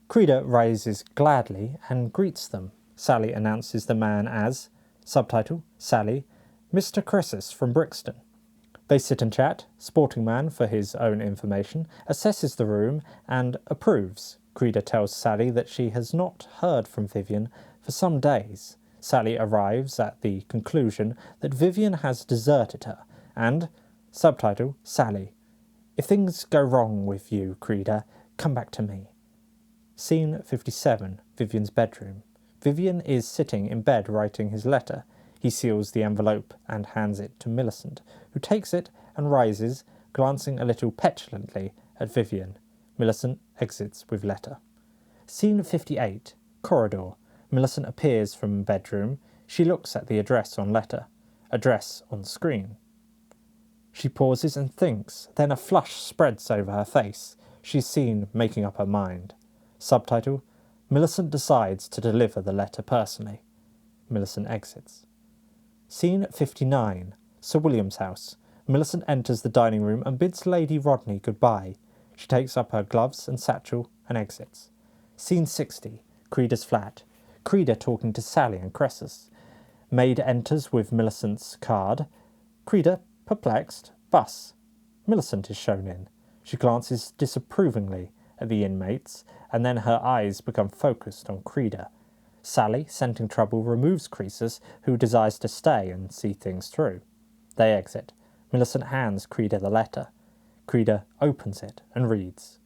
Creda rises gladly and greets them. Sally announces the man as, subtitle, Sally, Mr. Crissus from Brixton. They sit and chat. Sporting man, for his own information, assesses the room and approves. Creda tells Sally that she has not heard from Vivian for some days. Sally arrives at the conclusion that Vivian has deserted her and, subtitle, Sally, if things go wrong with you, Creda, come back to me. Scene 57. Vivian's bedroom. Vivian is sitting in bed writing his letter. He seals the envelope and hands it to Millicent, who takes it and rises, glancing a little petulantly at Vivian. Millicent exits with letter. Scene 58. Corridor. Millicent appears from bedroom. She looks at the address on letter. Address on screen. She pauses and thinks, then a flush spreads over her face. She's seen making up her mind. Subtitle: Millicent decides to deliver the letter personally. Millicent exits. Scene 59. Sir William's house. Millicent enters the dining room and bids Lady Rodney goodbye. She takes up her gloves and satchel and exits. Scene 60. Creeda's flat. Creeda talking to Sally and Cressus. Maid enters with Millicent's card. Creeda, perplexed, bus. Millicent is shown in. She glances disapprovingly at the inmates, and then her eyes become focused on Creeda. Sally, scenting trouble, removes Croesus, who desires to stay and see things through. They exit. Millicent hands Creeda the letter. Creeda opens it and reads.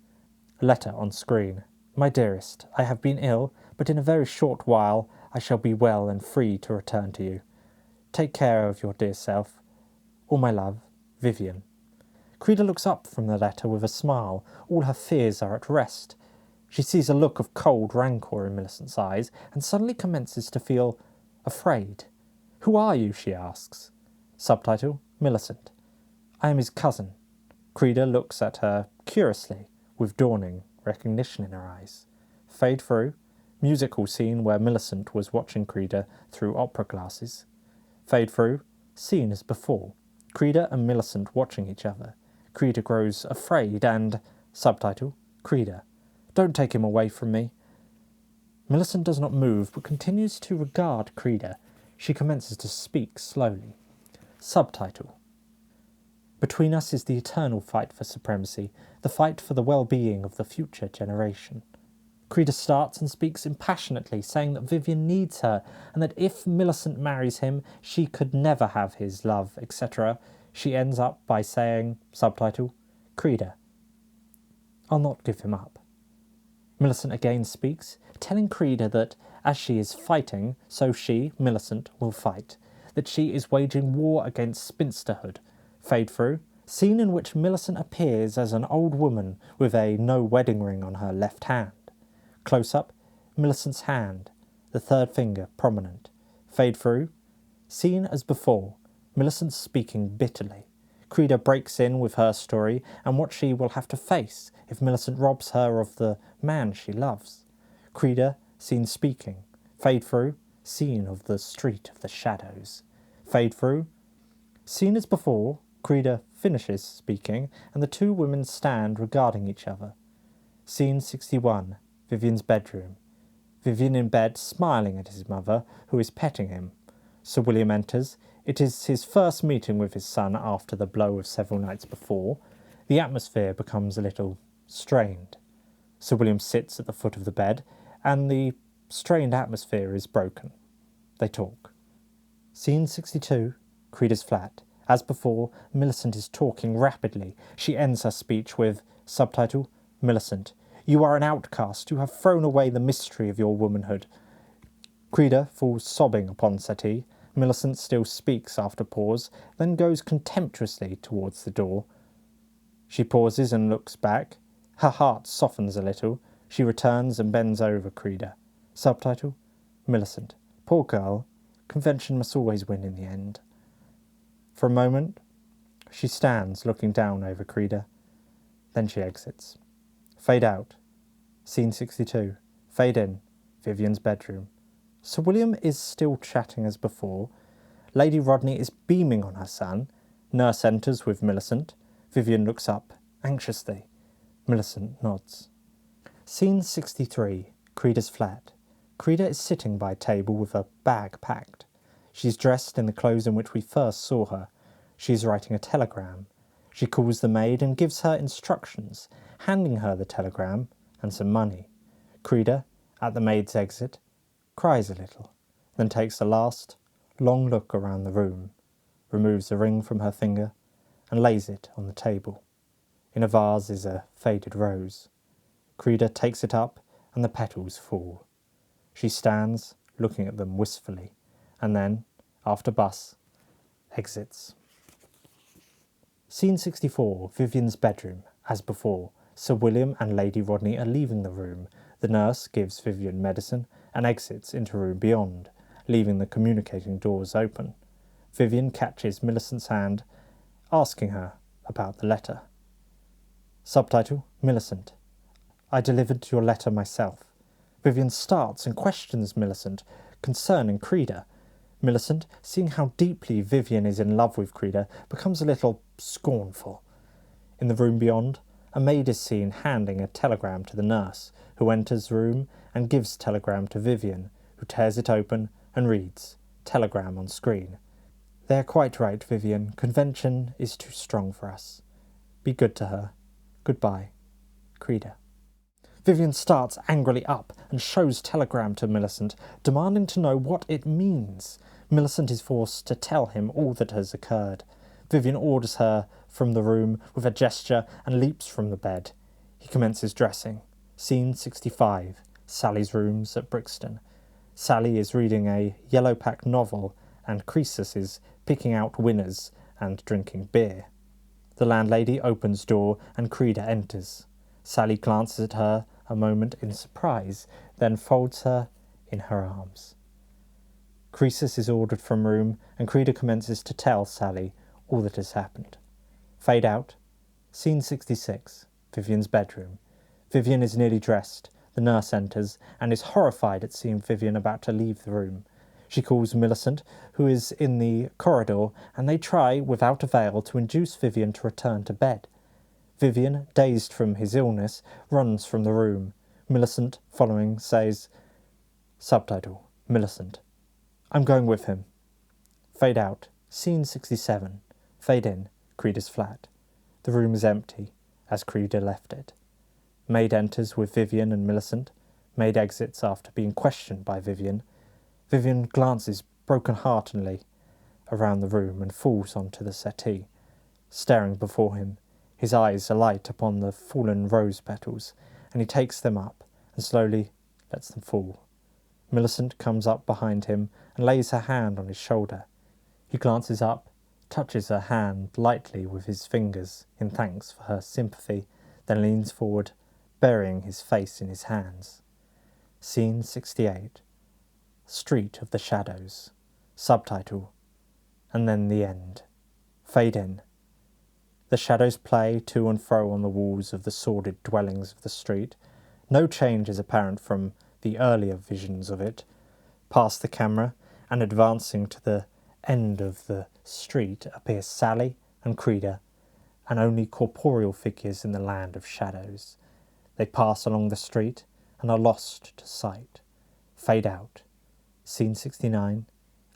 Letter on screen. My dearest, I have been ill, but in a very short while I shall be well and free to return to you. Take care of your dear self. All my love, Vivian. Creeda looks up from the letter with a smile. All her fears are at rest. She sees a look of cold rancour in Millicent's eyes and suddenly commences to feel afraid. Who are you? She asks. Subtitle: Millicent. I am his cousin. Creeda looks at her curiously, with dawning recognition in her eyes. Fade through. Musical scene where Millicent was watching Creeda through opera glasses. Fade through. Scene as before. Creeda and Millicent watching each other. Creeda grows afraid and... Subtitle: Creeda. Don't take him away from me. Millicent does not move, but continues to regard Creeda. She commences to speak slowly. Subtitle: Between us is the eternal fight for supremacy, the fight for the well-being of the future generation. Creeda starts and speaks impassionately, saying that Vivian needs her, and that if Millicent marries him, she could never have his love, etc. She ends up by saying, subtitle, Creeda, I'll not give him up. Millicent again speaks, telling Creeda that, as she is fighting, so she, Millicent, will fight, that she is waging war against spinsterhood. Fade through. Scene in which Millicent appears as an old woman with a no wedding ring on her left hand. Close up, Millicent's hand, the third finger prominent. Fade through. Scene as before, Millicent speaking bitterly. Creeda breaks in with her story and what she will have to face if Millicent robs her of the man she loves. Creeda seen speaking. Fade through. Scene of the street of the shadows. Fade through. Scene as before, Creeda finishes speaking and the two women stand regarding each other. Scene 61. Vivian's bedroom. Vivian in bed smiling at his mother, who is petting him. Sir William enters. It is his first meeting with his son after the blow of several nights before. The atmosphere becomes a little strained. Sir William sits at the foot of the bed, and the strained atmosphere is broken. They talk. Scene 62. Creeda's flat. As before, Millicent is talking rapidly. She ends her speech with, subtitle, Millicent, you are an outcast. You have thrown away the mystery of your womanhood. Creeda falls sobbing upon settee. Millicent still speaks after pause, then goes contemptuously towards the door. She pauses and looks back. Her heart softens a little. She returns and bends over Creeda. Subtitle, Millicent. Poor girl. Convention must always win in the end. For a moment, she stands looking down over Creeda. Then she exits. Fade out. Scene 62. Fade in. Vivian's bedroom. Sir William is still chatting as before. Lady Rodney is beaming on her son. Nurse enters with Millicent. Vivian looks up, anxiously. Millicent nods. Scene 63. Creeda's flat. Creeda is sitting by a table with a bag packed. She's dressed in the clothes in which we first saw her. She is writing a telegram. She calls the maid and gives her instructions, handing her the telegram and some money. Creeda, at the maid's exit, cries a little, then takes a last, long look around the room, removes a ring from her finger, and lays it on the table. In a vase is a faded rose. Creeda takes it up, and the petals fall. She stands, looking at them wistfully, and then, after bus, exits. Scene 64. Vivian's bedroom. As before, Sir William and Lady Rodney are leaving the room. The nurse gives Vivian medicine and exits into a room beyond, leaving the communicating doors open. Vivian catches Millicent's hand, asking her about the letter. Subtitle, Millicent. I delivered your letter myself. Vivian starts and questions Millicent concerning Creda. Millicent, seeing how deeply Vivian is in love with Creda, becomes a little scornful. In the room beyond, a maid is seen handing a telegram to the nurse, who enters the room and gives telegram to Vivian, who tears it open and reads, telegram on screen. They are quite right, Vivian. Convention is too strong for us. Be good to her. Goodbye. Creda. Vivian starts angrily up and shows telegram to Millicent, demanding to know what it means. Millicent is forced to tell him all that has occurred. Vivian orders her from the room with a gesture and leaps from the bed. He commences dressing. Scene 65. Sally's rooms at Brixton. Sally is reading a yellow-packed novel and Croesus is picking out winners and drinking beer. The landlady opens door and Creda enters. Sally glances at her a moment in surprise, then folds her in her arms. Croesus is ordered from room and Creda commences to tell Sally all that has happened. Fade out. Scene 66. Vivian's bedroom. Vivian is nearly dressed. The nurse enters and is horrified at seeing Vivian about to leave the room. She calls Millicent, who is in the corridor, and they try, without avail, to induce Vivian to return to bed. Vivian, dazed from his illness, runs from the room. Millicent, following, says, subtitle, Millicent. I'm going with him. Fade out. Scene 67. Fade in. Creda's flat. The room is empty, as Creda left it. Maid enters with Vivian and Millicent. Maid exits after being questioned by Vivian. Vivian glances broken-heartedly around the room and falls onto the settee, staring before him, his eyes alight upon the fallen rose petals, and he takes them up and slowly lets them fall. Millicent comes up behind him and lays her hand on his shoulder. He glances up, touches her hand lightly with his fingers in thanks for her sympathy, then leans forward, burying his face in his hands. Scene 68. Street of the Shadows. Subtitle. And then the end. Fade in. The shadows play to and fro on the walls of the sordid dwellings of the street. No change is apparent from the earlier visions of it. Past the camera, and advancing to the end of the street, appear Sally and Creda, and only corporeal figures in the land of shadows. They pass along the street and are lost to sight. Fade out. Scene 69.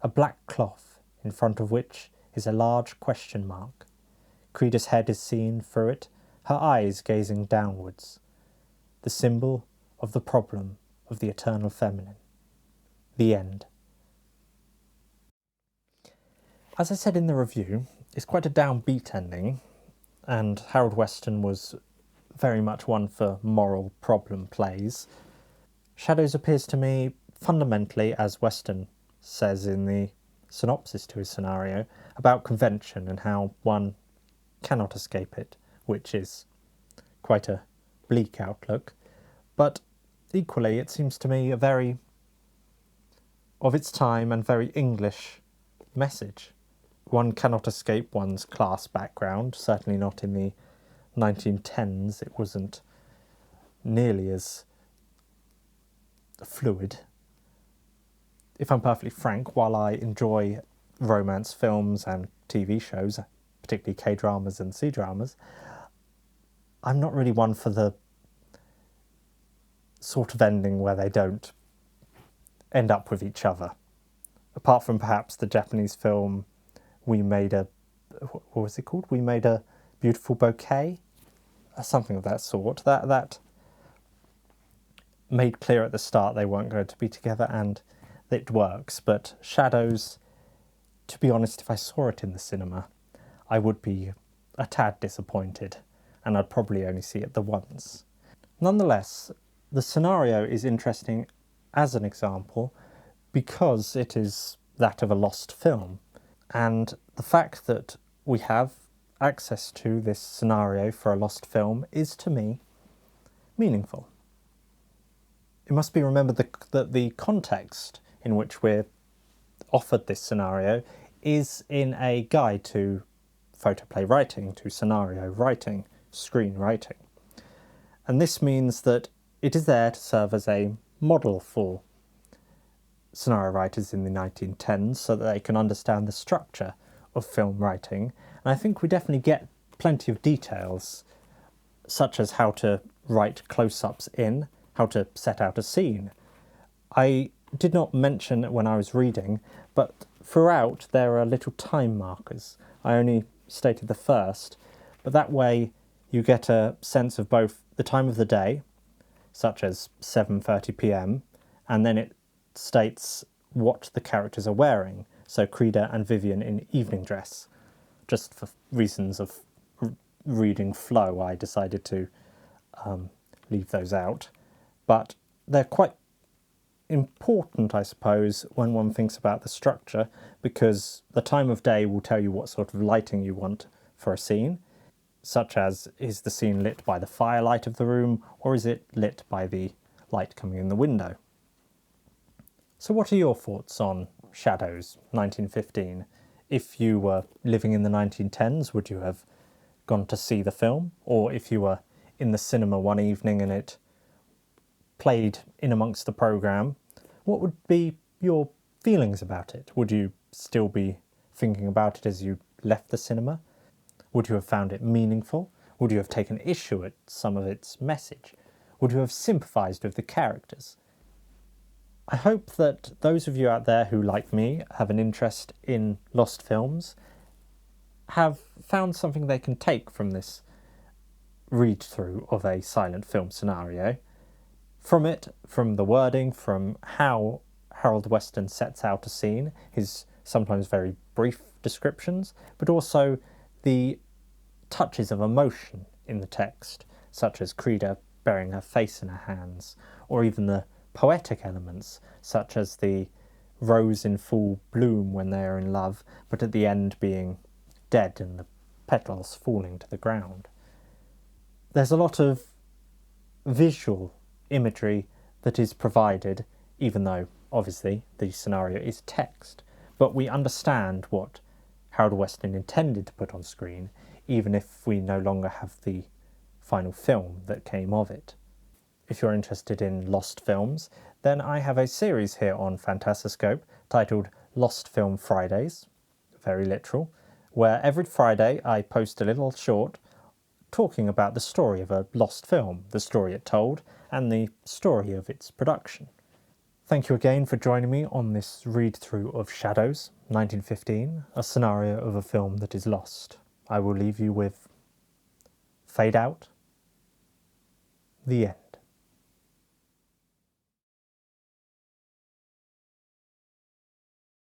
A black cloth, in front of which is a large question mark. Creda's head is seen through it, her eyes gazing downwards. The symbol of the problem of the eternal feminine. The end. As I said in the review, it's quite a downbeat ending, and Harold Weston was very much one for moral problem plays. Shadows appears to me fundamentally, as Weston says in the synopsis to his scenario, about convention and how one cannot escape it, which is quite a bleak outlook. But equally, it seems to me a very of its time and very English message. One cannot escape one's class background, certainly not in the 1910s. It wasn't nearly as fluid. If I'm perfectly frank, while I enjoy romance films and TV shows, particularly K-dramas and C-dramas, I'm not really one for the sort of ending where they don't end up with each other. Apart from perhaps the Japanese film what was it called? We Made a Beautiful Bouquet? Something of that sort. That made clear at the start they weren't going to be together, and it works. But Shadows, to be honest, if I saw it in the cinema, I would be a tad disappointed, and I'd probably only see it the once. Nonetheless, the scenario is interesting as an example because it is that of a lost film. And the fact that we have access to this scenario for a lost film is, to me, meaningful. It must be remembered that the context in which we're offered this scenario is in a guide to photoplay writing, to scenario writing, screenwriting. And this means that it is there to serve as a model for scenario writers in the 1910s so that they can understand the structure of film writing. And I think we definitely get plenty of details, such as how to write close-ups in, how to set out a scene. I did not mention it when I was reading, but throughout there are little time markers. I only stated the first, but that way you get a sense of both the time of the day, such as 7:30 p.m, and then it states what the characters are wearing. So Creda and Vivian in evening dress. Just for reasons of reading flow, I decided to leave those out. But they're quite important, I suppose, when one thinks about the structure, because the time of day will tell you what sort of lighting you want for a scene, such as, is the scene lit by the firelight of the room, or is it lit by the light coming in the window? So what are your thoughts on Shadows 1915? If you were living in the 1910s, would you have gone to see the film? Or if you were in the cinema one evening and it played in amongst the programme, what would be your feelings about it? Would you still be thinking about it as you left the cinema? Would you have found it meaningful? Would you have taken issue at some of its message? Would you have sympathised with the characters? I hope that those of you out there who, like me, have an interest in lost films have found something they can take from this read-through of a silent film scenario. From it, from the wording, from how Harold Weston sets out a scene, his sometimes very brief descriptions, but also the touches of emotion in the text, such as Creda burying her face in her hands, or even the poetic elements, such as the rose in full bloom when they are in love, but at the end being dead and the petals falling to the ground. There's a lot of visual imagery that is provided, even though obviously the scenario is text, but we understand what Harold Weston intended to put on screen, even if we no longer have the final film that came of it. If you're interested in lost films, then I have a series here on Phantasoscope titled Lost Film Fridays, very literal, where every Friday I post a little short talking about the story of a lost film, the story it told, and the story of its production. Thank you again for joining me on this read-through of Shadows, 1915, a scenario of a film that is lost. I will leave you with Fade Out, the end.